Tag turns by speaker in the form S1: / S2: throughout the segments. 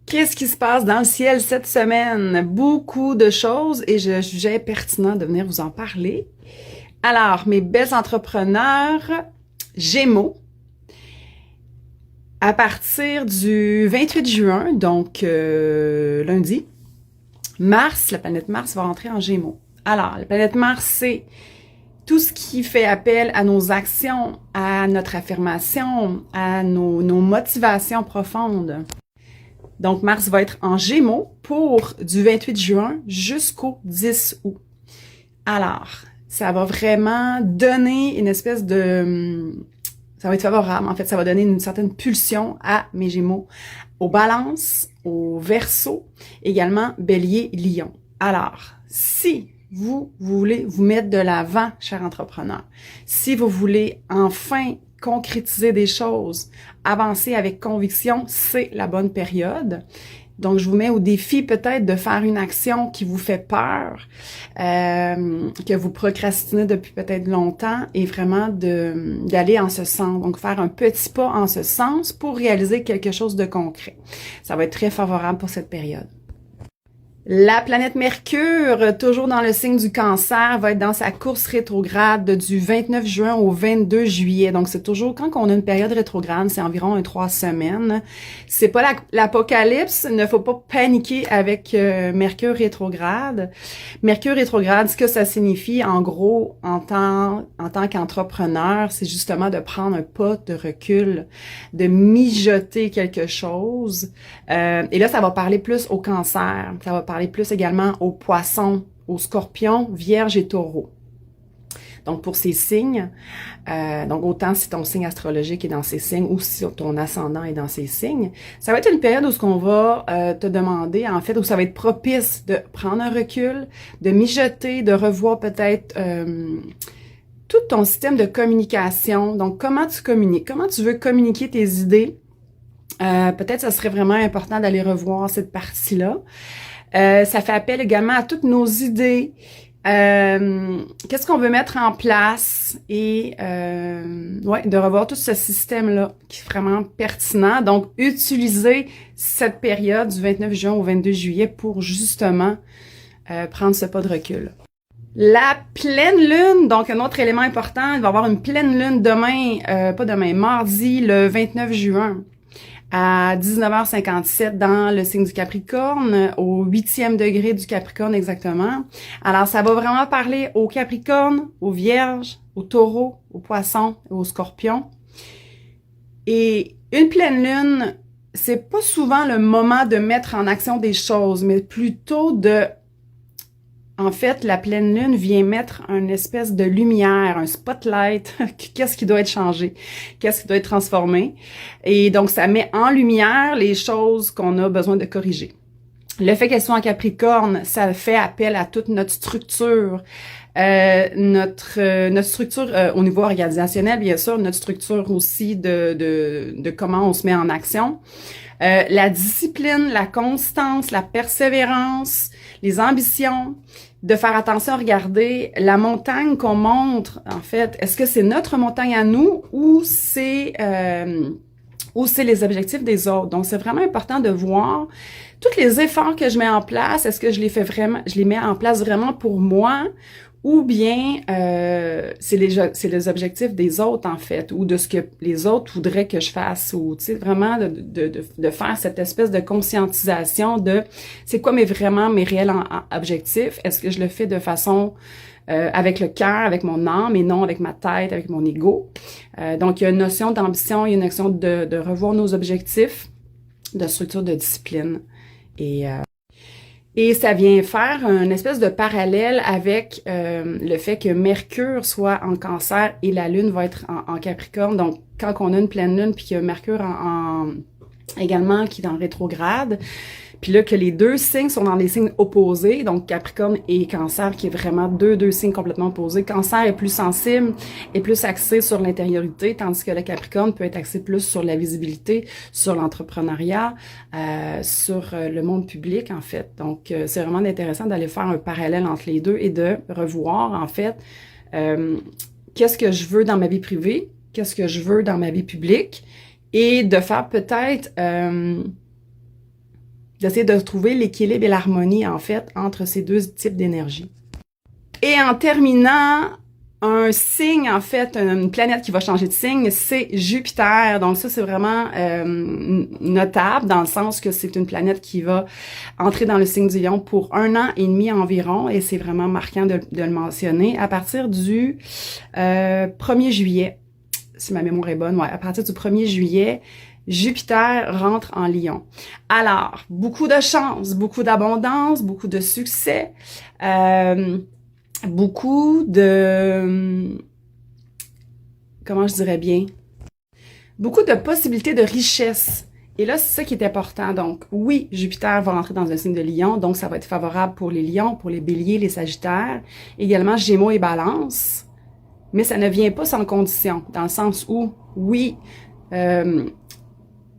S1: Qu'est-ce qui se passe dans le ciel cette semaine? Beaucoup de choses et je jugeais pertinent de venir vous en parler. Alors, mes belles entrepreneurs Gémeaux, à partir du 28 juin, donc lundi, Mars, la planète Mars va rentrer en Gémeaux. Alors, la planète Mars, c'est tout ce qui fait appel à nos actions, à notre affirmation, à nos motivations profondes. Donc, Mars va être en Gémeaux pour du 28 juin jusqu'au 10 août. Alors, ça va vraiment donner une espèce de... Ça va être favorable, en fait, ça va donner une certaine pulsion à mes Gémeaux, aux Balances, aux Verseaux, également Bélier, Lion. Alors, si vous voulez vous mettre de l'avant, cher entrepreneur, si vous voulez enfin concrétiser des choses, avancer avec conviction, c'est la bonne période. Donc, je vous mets au défi peut-être de faire une action qui vous fait peur, que vous procrastinez depuis peut-être longtemps et vraiment d'aller en ce sens. Donc, faire un petit pas en ce sens pour réaliser quelque chose de concret. Ça va être très favorable pour cette période. La planète Mercure, toujours dans le signe du Cancer, va être dans sa course rétrograde du 29 juin au 22 juillet. Donc, c'est toujours, quand on a une période rétrograde, c'est environ 3 semaines. C'est pas l'apocalypse, ne faut pas paniquer avec Mercure rétrograde. Mercure rétrograde, ce que ça signifie, en gros, en tant qu'entrepreneur, c'est justement de prendre un pas de recul, de mijoter quelque chose. Et là, ça va parler plus au Cancer. Ça va parler plus également aux Poissons, aux Scorpions, Vierge et Taureau. Donc, pour ces signes, donc autant si ton signe astrologique est dans ces signes ou si ton ascendant est dans ces signes, ça va être une période où ce qu'on va te demander, en fait, où ça va être propice de prendre un recul, de mijoter, de revoir peut-être tout ton système de communication. Donc, comment tu communiques, comment tu veux communiquer tes idées. Peut-être ça serait vraiment important d'aller revoir cette partie-là. Ça fait appel également à toutes nos idées. Qu'est-ce qu'on veut mettre en place et de revoir tout ce système-là qui est vraiment pertinent. Donc, utiliser cette période du 29 juin au 22 juillet pour justement prendre ce pas de recul. La pleine lune, donc un autre élément important, il va y avoir une pleine lune demain, pas demain, mardi, le 29 juin. À 19h57 dans le signe du Capricorne, au 8e degré du Capricorne exactement. Alors, ça va vraiment parler aux Capricornes, aux Vierges, aux Taureaux, aux Poissons et aux Scorpions. Et une pleine lune, c'est pas souvent le moment de mettre en action des choses, mais plutôt de... En fait, la pleine lune vient mettre une espèce de lumière, un spotlight. Qu'est-ce qui doit être changé? Qu'est-ce qui doit être transformé? Et donc, ça met en lumière les choses qu'on a besoin de corriger. Le fait qu'elle soit en Capricorne, ça fait appel à toute notre structure, notre structure au niveau organisationnel, bien sûr, notre structure aussi de comment on se met en action. La discipline, la constance, la persévérance, les ambitions, de faire attention à regarder la montagne qu'on montre, en fait, est-ce que c'est notre montagne à nous ou c'est les objectifs des autres? Donc, c'est vraiment important de voir tous les efforts que je mets en place, est-ce que je les mets en place vraiment pour moi ou bien c'est les objectifs des autres, en fait, ou de ce que les autres voudraient que je fasse, ou, tu sais, vraiment de faire cette espèce de conscientisation de c'est quoi vraiment mes réels objectifs, est-ce que je le fais de façon avec le cœur, avec mon âme, et non avec ma tête, avec mon ego. Donc, il y a une notion d'ambition, il y a une notion de revoir nos objectifs, de structure, de discipline, et ça vient faire une espèce de parallèle avec le fait que Mercure soit en Cancer et la Lune va être en Capricorne. Donc, quand on a une pleine Lune puis qu'il y a Mercure également qui est en rétrograde, puis là que les deux signes sont dans des signes opposés, donc Capricorne et Cancer qui est vraiment deux signes complètement opposés. Cancer est plus sensible, est plus axé sur l'intériorité, tandis que le Capricorne peut être axé plus sur la visibilité, sur l'entrepreneuriat, sur le monde public en fait. Donc c'est vraiment intéressant d'aller faire un parallèle entre les deux et de revoir en fait qu'est-ce que je veux dans ma vie privée, qu'est-ce que je veux dans ma vie publique et de faire peut-être d'essayer de trouver l'équilibre et l'harmonie, en fait, entre ces deux types d'énergie. Et en terminant, un signe, en fait, une planète qui va changer de signe, c'est Jupiter. Donc ça, c'est vraiment notable dans le sens que c'est une planète qui va entrer dans le signe du Lion pour 1 an et demi environ. Et c'est vraiment marquant de le mentionner. À partir du 1er juillet, si ma mémoire est bonne, ouais, à partir du 1er juillet, Jupiter rentre en Lion. Alors, beaucoup de chance, beaucoup d'abondance, beaucoup de succès. Beaucoup de, comment je dirais bien, beaucoup de possibilités de richesse. Et là, c'est ça qui est important. Donc, oui, Jupiter va rentrer dans un signe de Lion, donc ça va être favorable pour les Lions, pour les Béliers, les Sagittaires, également Gémeaux et Balance. Mais ça ne vient pas sans condition, dans le sens où, oui,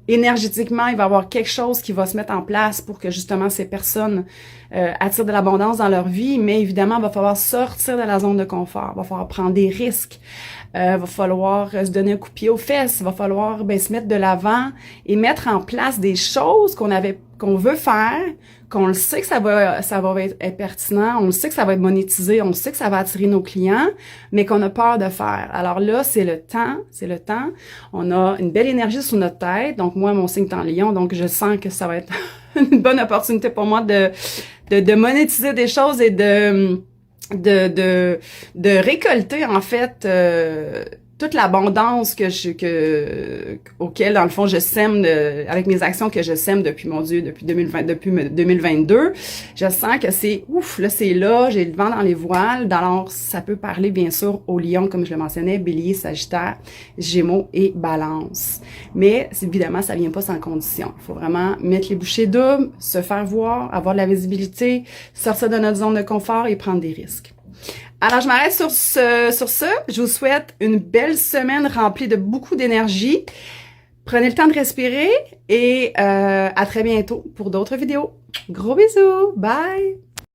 S1: énergétiquement, il va y avoir quelque chose qui va se mettre en place pour que justement ces personnes attirent de l'abondance dans leur vie, mais évidemment, il va falloir sortir de la zone de confort, il va falloir prendre des risques, il va falloir se donner un coup de pied aux fesses, il va falloir se mettre de l'avant et mettre en place des choses qu'on veut faire, qu'on le sait que ça va être pertinent, on le sait que ça va être monétisé, on sait que ça va attirer nos clients, mais qu'on a peur de faire. Alors là, c'est le temps. On a une belle énergie sur notre tête. Donc moi, mon signe est en Lion, donc je sens que ça va être une bonne opportunité pour moi de monétiser des choses et de récolter en fait toute l'abondance auquel dans le fond je sème avec mes actions que je sème depuis mon Dieu depuis 2022. Je sens que c'est là, j'ai le vent dans les voiles. Alors ça peut parler bien sûr aux lions comme je le mentionnais, Bélier, Sagittaire, Gémeaux et Balance. Mais évidemment ça vient pas sans condition. Il faut vraiment mettre les bouchées doubles, se faire voir, avoir de la visibilité, sortir de notre zone de confort et prendre des risques. Alors, je m'arrête sur ça. Je vous souhaite une belle semaine remplie de beaucoup d'énergie. Prenez le temps de respirer et à très bientôt pour d'autres vidéos. Gros bisous! Bye!